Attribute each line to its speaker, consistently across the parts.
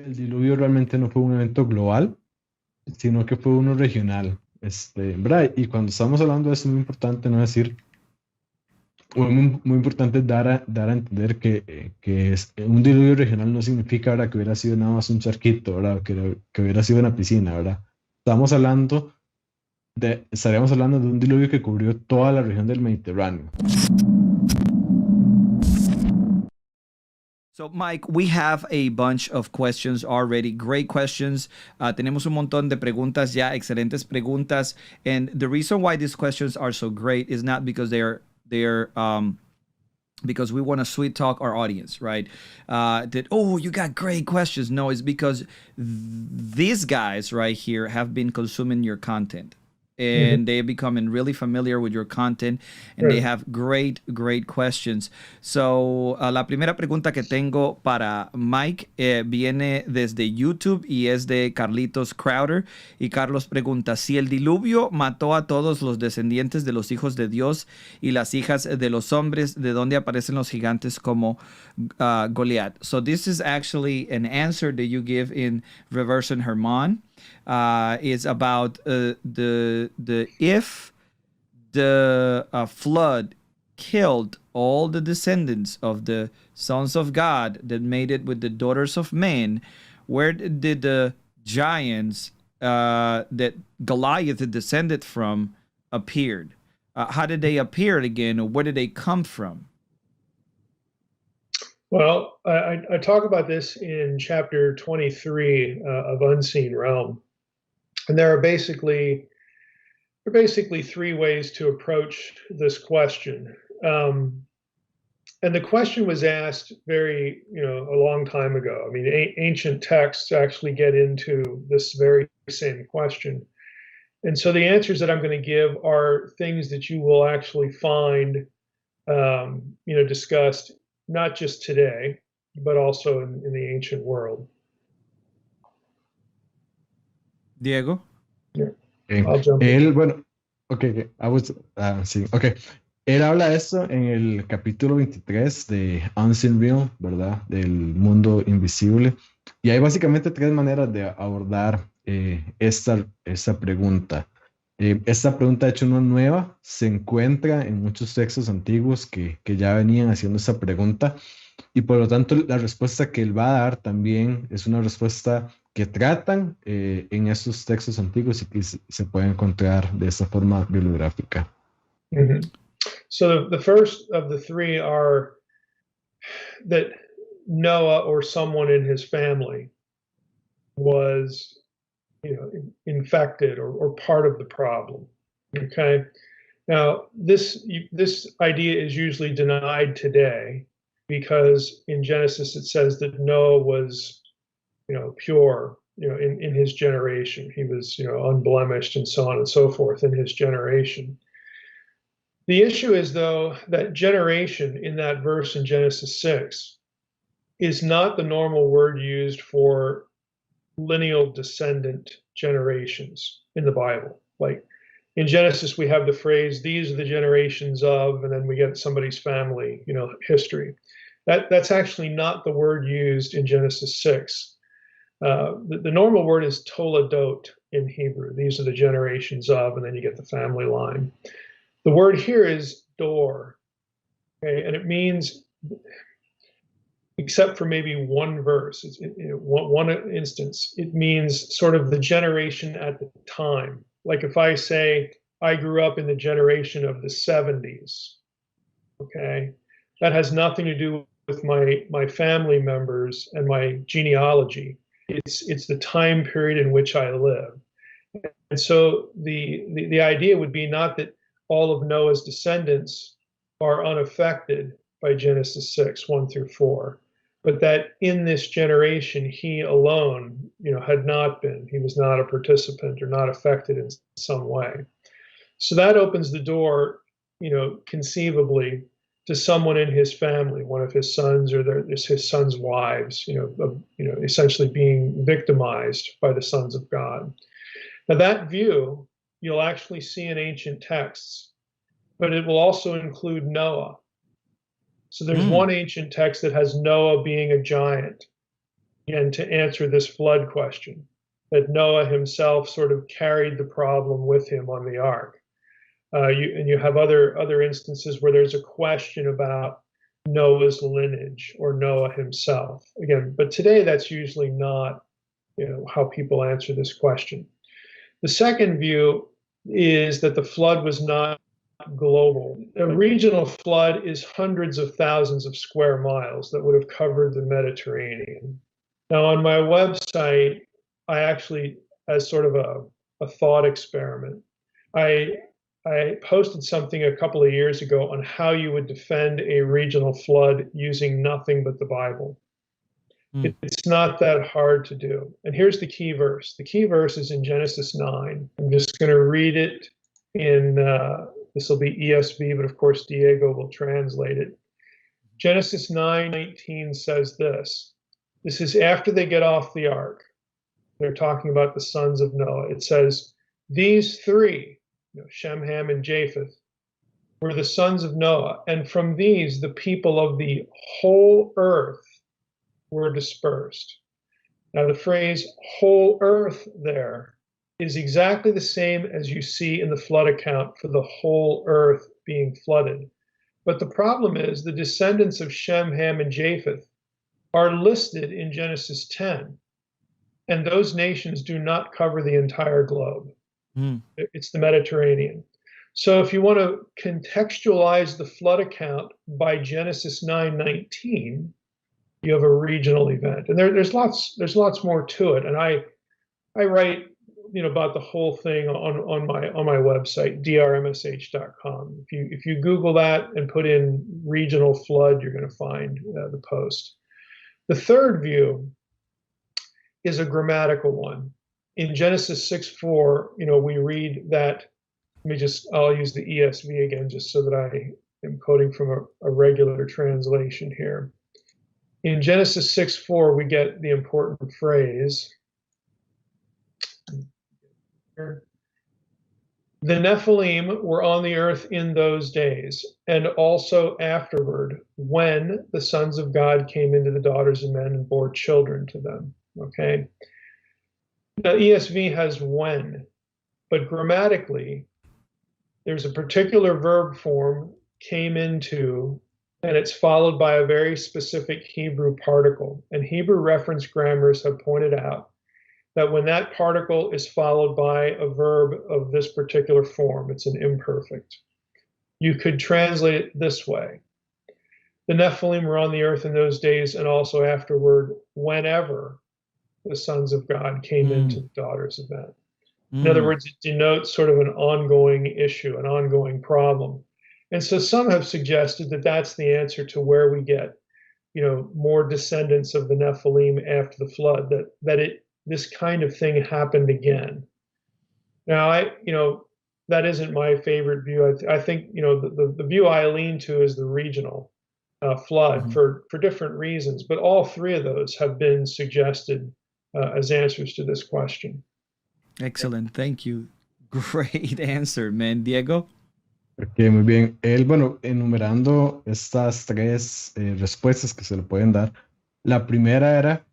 Speaker 1: El diluvio realmente no fue un evento global, sino que fue uno regional. ¿Verdad? Y cuando estamos hablando de esto, es muy importante no decir, o muy importante dar a entender que un diluvio regional no significa, ¿verdad?, que hubiera sido nada más un charquito, ¿verdad? Que hubiera sido una piscina, ¿verdad? Estamos hablando estaríamos hablando de un diluvio que cubrió toda la región del Mediterráneo.
Speaker 2: So, Mike, we have a bunch of questions already. Great questions. Tenemos un montón de preguntas ya, excelentes preguntas. And the reason why these questions are so great is not because they're because we want to sweet talk our audience, right? That, oh, you got great questions. No, it's because these guys right here have been consuming your content. And they're becoming really familiar with your content, and they have great questions. So, la primera pregunta que tengo para Mike viene desde YouTube y es de Carlitos Crowder. Y Carlos pregunta, si el diluvio mató a todos los descendientes de los hijos de Dios y las hijas de los hombres, ¿de dónde aparecen los gigantes como Goliat? So this is actually an answer that you give in Reversion Herman. Is about the if the flood killed all the descendants of the sons of God that made it with the daughters of men, where did the giants that Goliath descended from appeared? How did they appear again, or where did they come from?
Speaker 3: Well, I talk about this in chapter 23 of Unseen Realm. And there are basically three ways to approach this question. And the question was asked a long time ago. I mean, ancient texts actually get into this very same question. And so the answers that I'm going to give are things that you will actually find, discussed not just today, but also in the ancient world.
Speaker 2: Diego.
Speaker 3: Yeah.
Speaker 1: Él, bueno, sí, Él habla de esto en el capítulo 23 de Unseen Realm, ¿verdad? Del mundo invisible. Y hay básicamente tres maneras de abordar esta pregunta. Esta pregunta, de hecho, no es nueva, se encuentra en muchos textos antiguos que ya venían haciendo esta pregunta. Y por lo tanto, la respuesta que él va a dar también es una respuesta que tratan en estos textos antiguos y que se puede encontrar de esta forma bibliográfica.
Speaker 3: So the first of the three are that Noah or someone in his family was, infected or part of the problem. Okay. Now this idea is usually denied today because in Genesis it says that Noah was pure, in his generation. He was, unblemished and so on and so forth in his generation. The issue is, though, that generation in that verse in Genesis 6 is not the normal word used for lineal descendant generations in the Bible. Like in Genesis, we have the phrase, these are the generations of, and then we get somebody's family, history. That's actually not the word used in Genesis 6. The normal word is 𝗡𝗨𝗏𝗏 in Hebrew. These are the generations of, and then you get the family line. The word here is door, okay, and it means, except for maybe one verse, one instance, it means sort of the generation at the time. Like if I say, I grew up in the generation of the 70s, okay, that has nothing to do with my family members and my genealogy. It's the time period in which I live. And so the idea would be not that all of Noah's descendants are unaffected by Genesis 6, 1 through 4, but that in this generation, he alone, had not been. He was not a participant or not affected in some way. So that opens the door, conceivably, to someone in his family, one of his sons or his sons' wives, essentially being victimized by the sons of God. Now that view you'll actually see in ancient texts, but it will also include Noah. So there's one ancient text that has Noah being a giant, again, to answer this flood question, that Noah himself sort of carried the problem with him on the ark. You have other instances where there's a question about Noah's lineage or Noah himself. Again, but today that's usually not, how people answer this question. The second view is that the flood was not global. A regional flood is hundreds of thousands of square miles that would have covered the Mediterranean. Now, on my website, I actually, as sort of a thought experiment, I posted something a couple of years ago on how you would defend a regional flood using nothing but the Bible. It's not that hard to do. And here's the key verse. The key verse is in Genesis 9. I'm just going to read it in, this will be ESV, but of course Diego will translate it. Genesis 9:19 says this. This is after they get off the ark. They're talking about the sons of Noah. It says, these three, Shem, Ham, and Japheth, were the sons of Noah, and from these the people of the whole earth were dispersed. Now the phrase whole earth there is exactly the same as you see in the flood account for the whole earth being flooded. But the problem is the descendants of Shem, Ham, and Japheth are listed in Genesis 10, and those nations do not cover the entire globe. It's the Mediterranean. So if you want to contextualize the flood account by Genesis 9:19, you have a regional event, and there's lots more to it. And I write about the whole thing on my website drmsh.com. If you Google that and put in regional flood, you're going to find the post. The third view is a grammatical one. In Genesis 6:4, we read that. I'll use the ESV again, just so that I am quoting from a regular translation here. In Genesis 6:4, we get the important phrase, the Nephilim were on the earth in those days, and also afterward, when the sons of God came into the daughters of men and bore children to them. Okay? Now, ESV has when, but grammatically, there's a particular verb form, came into, and it's followed by a very specific Hebrew particle. And Hebrew reference grammars have pointed out that when that particle is followed by a verb of this particular form, it's an imperfect. You could translate it this way. The Nephilim were on the earth in those days, and also afterward, whenever the sons of God came into the daughters of men. In other words, it denotes sort of an ongoing issue, an ongoing problem. And so some have suggested that that's the answer to where we get, more descendants of the Nephilim after the flood, that this kind of thing happened again. Now, that isn't my favorite view. I think, the view I lean to is the regional flood for different reasons, but all three of those have been suggested as answers to this question.
Speaker 2: Excellent, thank you. Great answer, man. Diego?
Speaker 1: Ok, muy bien. Él, enumerando estas tres respuestas que se le pueden dar. La primera era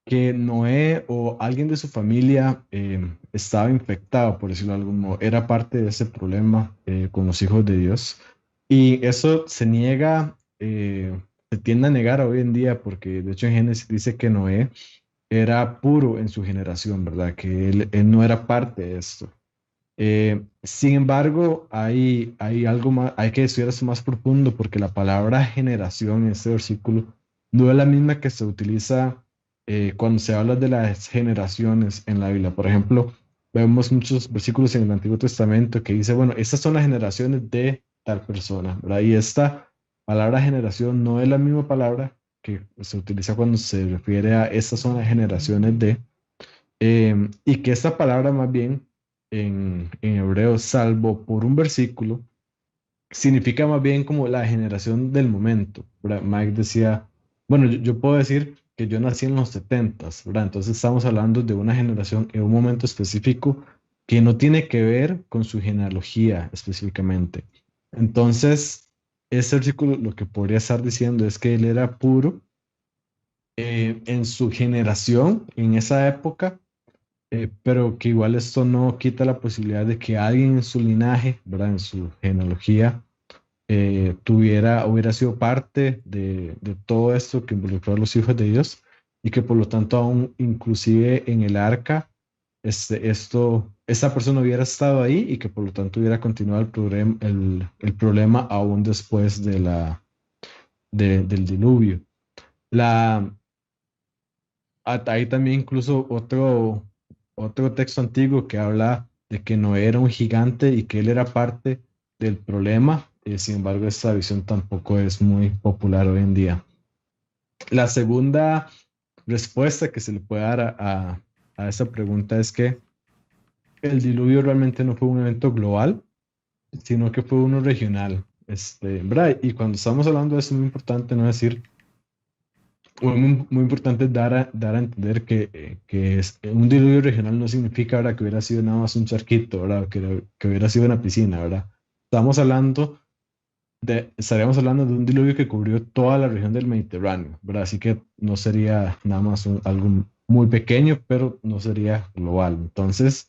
Speaker 1: que Noé o alguien de su familia estaba infectado, por decirlo de algún modo. Era parte de ese problema con los hijos de Dios. Y eso se niega, se tiende a negar hoy en día, porque de hecho en Génesis dice que Noé era puro en su generación, ¿verdad? Que él no era parte de esto. Sin embargo, hay algo más, hay que estudiar esto más profundo, porque la palabra generación en este versículo no es la misma que se utiliza cuando se habla de las generaciones en la Biblia. Por ejemplo, vemos muchos versículos en el Antiguo Testamento que dice, estas son las generaciones de tal persona, ¿verdad? Y esta palabra generación no es la misma palabra que se utiliza cuando se refiere a estas son las generaciones de, y que esta palabra más bien en hebreo, salvo por un versículo, significa más bien como la generación del momento, ¿verdad? Mike decía, yo puedo decir que yo nací en los 70s, ¿verdad? Entonces estamos hablando de una generación en un momento específico que no tiene que ver con su genealogía específicamente. Entonces, este versículo lo que podría estar diciendo es que él era puro en su generación, en esa época, pero que igual esto no quita la posibilidad de que alguien en su linaje, ¿verdad? En su genealogía, hubiera sido parte de todo esto que involucró a los hijos de Dios y que por lo tanto aún inclusive en el arca, esta persona hubiera estado ahí y que por lo tanto hubiera continuado el problema aún después del diluvio. La, Hay también incluso otro texto antiguo que habla de que Noé era un gigante y que él era parte del problema. Sin embargo, esta visión tampoco es muy popular hoy en día. La segunda respuesta que se le puede dar a esa pregunta es que el diluvio realmente no fue un evento global, sino que fue uno regional. ¿Verdad? Y cuando estamos hablando de eso, es muy importante no decir muy importante dar a entender que un diluvio regional no significa, ¿verdad?, que hubiera sido nada más un charquito, ¿verdad?, que hubiera sido una piscina, ¿verdad? Estaríamos hablando de un diluvio que cubrió toda la región del Mediterráneo, ¿verdad? Así que no sería nada más algo muy pequeño, pero no sería global. Entonces,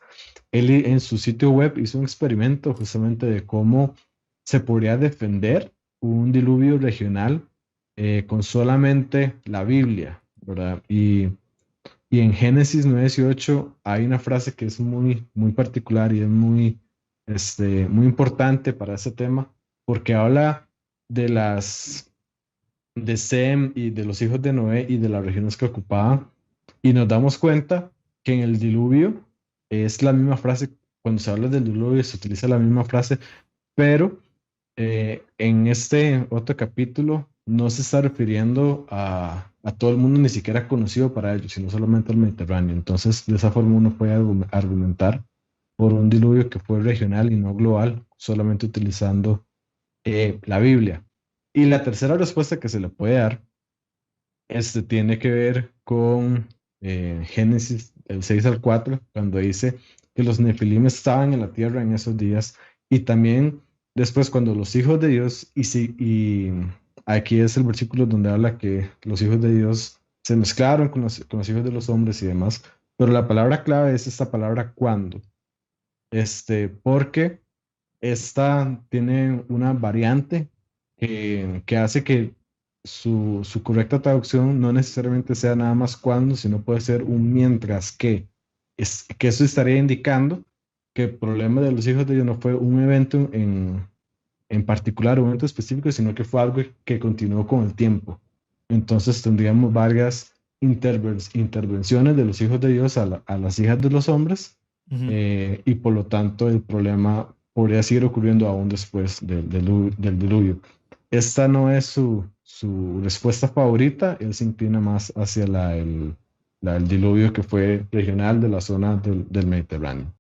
Speaker 1: él en su sitio web hizo un experimento justamente de cómo se podría defender un diluvio regional con solamente la Biblia, ¿verdad? Y en Génesis 9:18 hay una frase que es muy particular y es muy importante para ese tema, porque habla de de Sem y de los hijos de Noé y de las regiones que ocupaban, y nos damos cuenta que en el diluvio es la misma frase, cuando se habla del diluvio se utiliza la misma frase, pero en este otro capítulo no se está refiriendo a todo el mundo, ni siquiera conocido para ellos, sino solamente al Mediterráneo. Entonces, de esa forma uno puede argumentar por un diluvio que fue regional y no global, solamente utilizando la Biblia. Y la tercera respuesta que se le puede dar tiene que ver con Génesis el 6 al 4, cuando dice que los nefilim estaban en la tierra en esos días, y también después cuando los hijos de Dios, y aquí es el versículo donde habla que los hijos de Dios se mezclaron con los hijos de los hombres y demás, pero la palabra clave es esta palabra cuando, porque esta tiene una variante que hace que su correcta traducción no necesariamente sea nada más cuando, sino puede ser un mientras que. Que eso estaría indicando que el problema de los hijos de Dios no fue un evento en particular, un evento específico, sino que fue algo que continuó con el tiempo. Entonces tendríamos varias intervenciones de los hijos de Dios a las hijas de los hombres, y por lo tanto el problema podría seguir ocurriendo aún después del diluvio. Esta no es su respuesta favorita, él se inclina más hacia la del diluvio que fue regional de la zona del Mediterráneo.